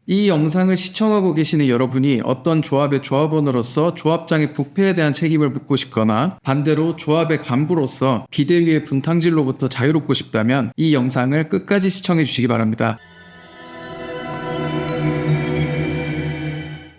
이 영상을 시청하고 계시는 여러분이 어떤 조합의 조합원으로서 조합장의 부패에 대한 책임을 묻고 싶거나 반대로 조합의 간부로서 비대위의 분탕질로부터 자유롭고 싶다면 이 영상을 끝까지 시청해 주시기 바랍니다.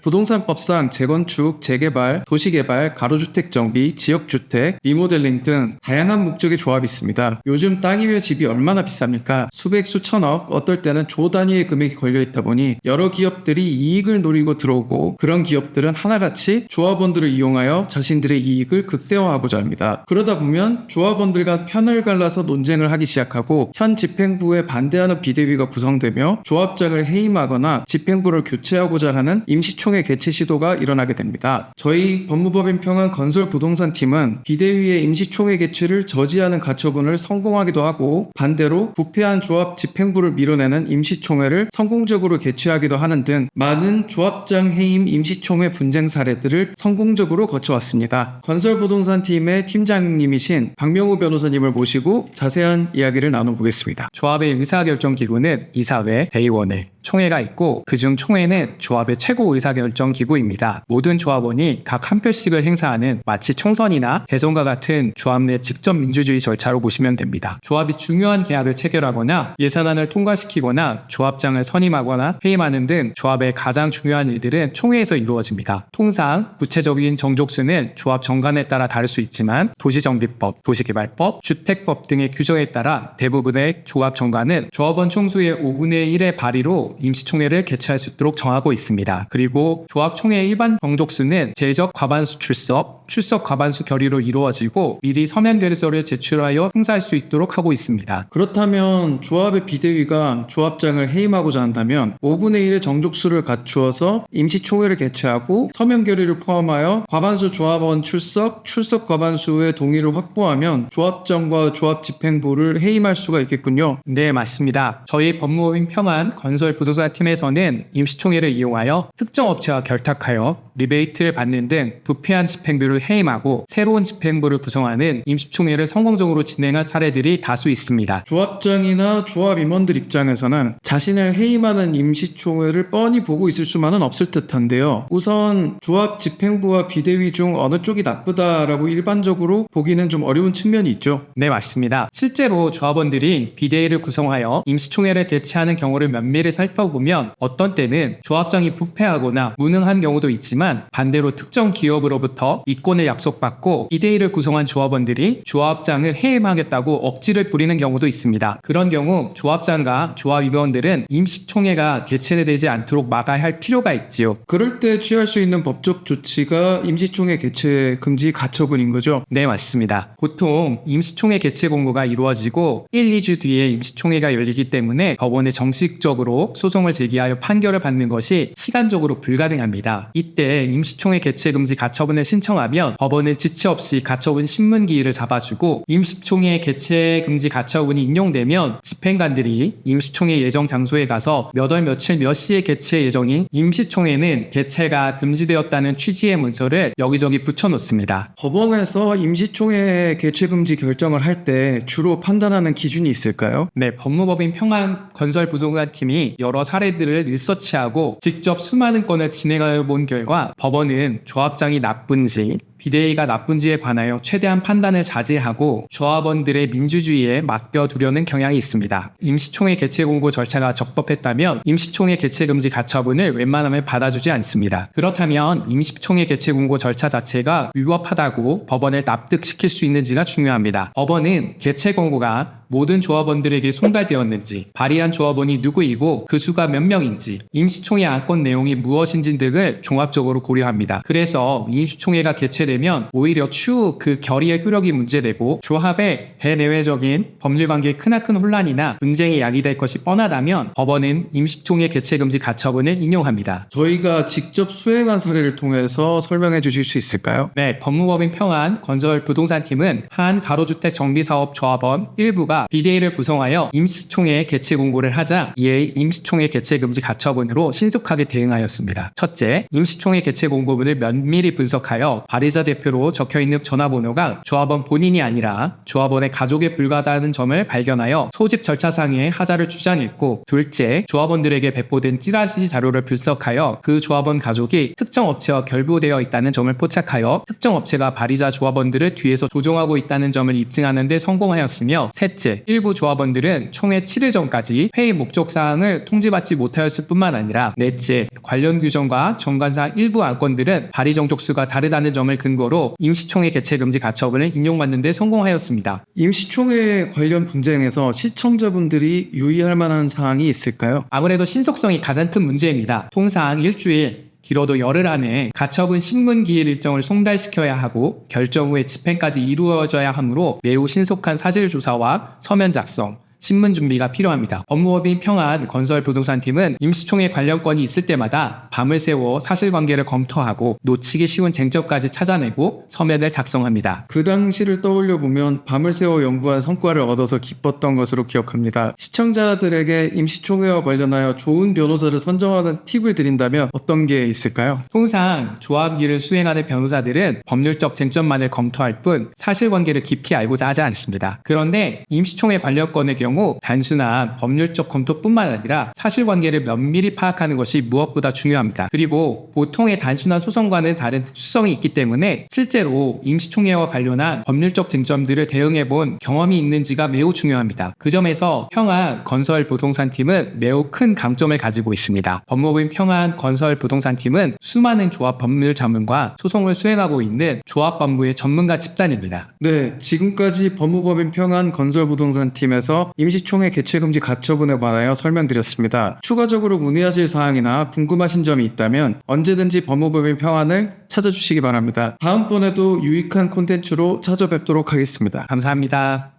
부동산법상 재건축, 재개발, 도시개발, 가로주택 정비, 지역주택, 리모델링 등 다양한 목적의 조합이 있습니다. 요즘 땅이며 집이 얼마나 비쌉니까? 수백, 수천억, 어떨 때는 조 단위의 금액이 걸려있다 보니 여러 기업들이 이익을 노리고 들어오고 그런 기업들은 하나같이 조합원들을 이용하여 자신들의 이익을 극대화하고자 합니다. 그러다 보면 조합원들과 편을 갈라서 논쟁을 하기 시작하고 현 집행부에 반대하는 비대위가 구성되며 조합장을 해임하거나 집행부를 교체하고자 하는 임시총회 개최 시도가 일어나게 됩니다. 저희 법무법인 평안 건설부동산팀은 비대위의 임시총회 개최를 저지하는 가처분을 성공하기도 하고 반대로 부패한 조합 집행부를 밀어내는 임시총회를 성공적으로 개최하기도 하는 등 많은 조합장 해임 임시총회 분쟁 사례들을 성공적으로 거쳐왔습니다. 건설부동산팀의 팀장님이신 박명우 변호사님을 모시고 자세한 이야기를 나눠보겠습니다. 조합의 의사결정기구는 이사회, 대의원회, 총회가 있고 그중 총회는 조합의 최고 의사결정기구입니다. 모든 조합원이 각 한 표씩을 행사하는 마치 총선이나 대선과 같은 조합 내 직접 민주주의 절차로 보시면 됩니다. 조합이 중요한 계약을 체결하거나 예산안을 통과시키거나 조합장을 선임하거나 해임하는 등 조합의 가장 중요한 일들은 총회에서 이루어집니다. 통상 구체적인 정족수는 조합 정관에 따라 다를 수 있지만 도시정비법, 도시개발법, 주택법 등의 규정에 따라 대부분의 조합 정관은 조합원 총수의 5분의 1의 발의로 임시총회를 개최할 수 있도록 정하고 있습니다. 그리고 조합총회의 일반 정족수는 제적 과반수 출석 과반수 결의로 이루어지고 미리 서면 결의서를 제출하여 행사할 수 있도록 하고 있습니다. 그렇다면 조합의 비대위가 조합장을 해임하고자 한다면 5분의 1의 정족수를 갖추어서 임시총회를 개최하고 서면 결의를 포함하여 과반수 조합원 출석 과반수의 동의를 확보하면 조합장과 조합 집행부를 해임할 수가 있겠군요. 네, 맞습니다. 저희 법무법인 평안 건설부동산팀에서는 임시총회를 이용하여 특정 업체와 결탁하여 리베이트를 받는 등 부패한 집행부를 해임하고 새로운 집행부를 구성하는 임시총회를 성공적으로 진행한 사례들이 다수 있습니다. 조합장이나 조합 임원들 입장에서는 자신을 해임하는 임시총회를 뻔히 보고 있을 수만은 없을 듯한데요. 우선 조합 집행부와 비대위 중 어느 쪽이 나쁘다라고 일반적으로 보기는 좀 어려운 측면이 있죠. 네, 맞습니다. 실제로 조합원들이 비대위를 구성하여 임시총회를 개최하는 경우를 면밀히 살펴보면 어떤 때는 조합장이 부패하거나 무능한 경우도 있지만 반대로 특정 기업으로부터 이권을 약속받고 비대위를 구성한 조합원들이 조합장을 해임하겠다고 억지를 부리는 경우도 있습니다. 그런 경우 조합장과 조합 임원들은 임시총회가 개최되지 않도록 막아야 할 필요가 있지요. 그럴 때 취할 수 있는 법적 조치가 임시총회 개최 금지 가처분인 거죠? 네, 맞습니다. 보통 임시총회 개최 공고가 이루어지고 1, 2주 뒤에 임시총회가 열리기 때문에 법원에 정식적으로 소송을 제기하여 판결을 받는 것이 시간적으로 불가능합니다. 이때 임시총회 개최 금지 가처분을 신청하면 법원은 지체 없이 가처분 신문기일을 잡아주고 임시총회 개최 금지 가처분이 인용되면 집행관들이 임시총회 예정 장소에 가서 몇 월 며칠 몇 시에 개최 예정인 임시총회는 개최가 금지되었다는 취지의 문서를 여기저기 붙여놓습니다. 법원에서 임시총회 개최 금지 결정을 할 때 주로 판단하는 기준이 있을까요? 네, 법무법인 평안 건설부동산팀이 여러 사례들을 리서치하고 직접 수많은 건을 진행하여 본 결과 법원은 조합장이 나쁜지 비대위가 나쁜지에 관하여 최대한 판단을 자제하고 조합원들의 민주주의에 맡겨두려는 경향이 있습니다. 임시총회 개최 공고 절차가 적법했다면 임시총회 개최 금지 가처분을 웬만하면 받아주지 않습니다. 그렇다면 임시총회 개최 공고 절차 자체가 위법하다고 법원을 납득시킬 수 있는지가 중요합니다. 법원은 개최 공고가 모든 조합원들에게 송달되었는지, 발의한 조합원이 누구이고 그 수가 몇 명인지, 임시총회 안건 내용이 무엇인지 등을 종합적으로 고려합니다. 그래서 임시총회가 개최되면 오히려 추후 그 결의의 효력이 문제되고 조합의 대내외적인 법률관계에 크나큰 혼란이나 분쟁이 야기될 것이 뻔하다면 법원은 임시총회 개최 금지 가처분을 인용합니다. 저희가 직접 수행한 사례를 통해서 설명해 주실 수 있을까요? 네, 법무법인 평안 건설부동산팀은 한 가로주택 정비사업 조합원 일부가 비대위를 구성하여 임시총회 개최 공고를 하자 이에 임시총회 개최 금지 가처분으로 신속하게 대응하였습니다. 첫째, 임시총회 개최 공고문을 면밀히 분석하여 발의자 발의자 대표로 적혀있는 전화번호가 조합원 본인이 아니라 조합원의 가족에 불과하다는 점을 발견하여 소집 절차상의 하자를 주장했고, 둘째, 조합원들에게 배포된 찌라시 자료를 분석하여 그 조합원 가족이 특정 업체와 결부되어 있다는 점을 포착하여 특정 업체가 발의자 조합원들을 뒤에서 조종하고 있다는 점을 입증하는 데 성공하였으며, 셋째, 일부 조합원들은 총회 7일 전까지 회의 목적사항을 통지받지 못하였을 뿐만 아니라, 넷째, 관련 규정과 정관상 일부 안건들은 발의 정족수가 다르다는 점을 근거로 임시총회 개최 금지 가처분을 인용받는 데 성공하였습니다. 임시총회 관련 분쟁에서 시청자분들이 유의할 만한 사항이 있을까요? 아무래도 신속성이 가장 큰 문제입니다. 통상 일주일, 길어도 열흘 안에 가처분 신문 기일 일정을 송달시켜야 하고 결정 후에 집행까지 이루어져야 하므로 매우 신속한 사실 조사와 서면 작성, 신문 준비가 필요합니다. 법무법인 평안 건설부동산팀은 임시총회 관련 건이 있을 때마다 밤을 새워 사실관계를 검토하고 놓치기 쉬운 쟁점까지 찾아내고 서면을 작성합니다. 그 당시를 떠올려 보면 밤을 새워 연구한 성과를 얻어서 기뻤던 것으로 기억합니다. 시청자들에게 임시총회와 관련하여 좋은 변호사를 선정하는 팁을 드린다면 어떤 게 있을까요? 통상 조합 일을 수행하는 변호사들은 법률적 쟁점만을 검토할 뿐 사실관계를 깊이 알고자 하지 않습니다. 그런데 임시총회 관련 건의 경우 단순한 법률적 검토뿐만 아니라 사실관계를 면밀히 파악하는 것이 무엇보다 중요합니다. 그리고 보통의 단순한 소송과는 다른 특수성이 있기 때문에 실제로 임시총회와 관련한 법률적 쟁점들을 대응해본 경험이 있는지가 매우 중요합니다. 그 점에서 평안 건설부동산팀은 매우 큰 강점을 가지고 있습니다. 법무법인 평안 건설부동산팀은 수많은 조합 법률 자문과 소송을 수행하고 있는 조합법무의 전문가 집단입니다. 네, 지금까지 법무법인 평안 건설부동산팀에서 임시총회 개최금지 가처분에 관하여 설명드렸습니다. 추가적으로 문의하실 사항이나 궁금하신 점이 있다면 언제든지 법무법인 평안을 찾아주시기 바랍니다. 다음번에도 유익한 콘텐츠로 찾아뵙도록 하겠습니다. 감사합니다.